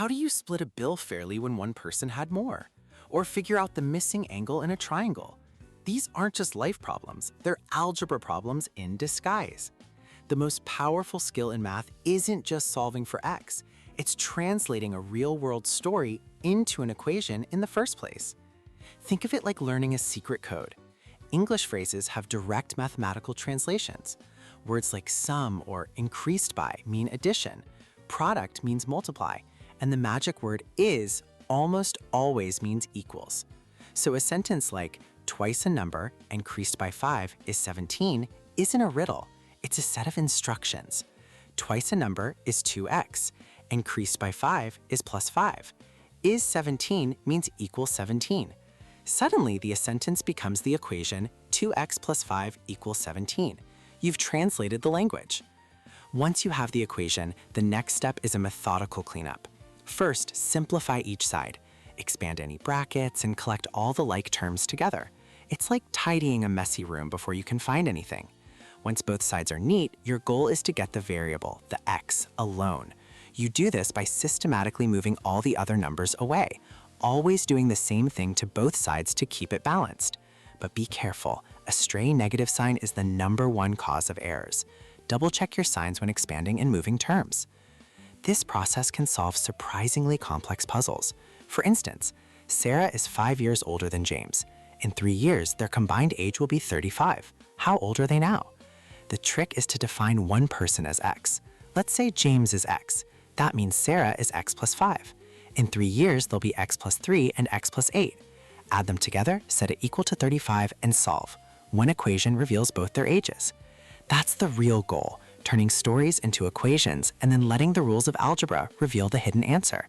How do you split a bill fairly when one person had more? Or figure out the missing angle in a triangle? These aren't just life problems, they're algebra problems in disguise. The most powerful skill in math isn't just solving for x, it's translating a real-world story into an equation in the first place. Think of it like learning a secret code. English phrases have direct mathematical translations. Words like sum or increased by mean addition, product means multiply, and the magic word is almost always means equals. So a sentence like, twice a number increased by 5 is 17 isn't a riddle, it's a set of instructions. Twice a number is 2x, increased by 5 is plus 5. Is 17 means equals 17. Suddenly, the sentence becomes the equation 2x plus 5 equals 17. You've translated the language. Once you have the equation, the next step is a methodical cleanup. First, simplify each side. Expand any brackets and collect all the like terms together. It's like tidying a messy room before you can find anything. Once both sides are neat, your goal is to get the variable, the x, alone. You do this by systematically moving all the other numbers away, always doing the same thing to both sides to keep it balanced. But be careful, a stray negative sign is the #1 cause of errors. Double-check your signs when expanding and moving terms. This process can solve surprisingly complex puzzles. For instance, Sarah is 5 years older than James. In 3 years, their combined age will be 35. How old are they now? The trick is to define one person as x. Let's say James is x. That means Sarah is x plus 5. In 3 years, they'll be x plus 3 and x plus 8. Add them together, set it equal to 35, and solve. One equation reveals both their ages. That's the real goal, turning stories into equations and then letting the rules of algebra reveal the hidden answer.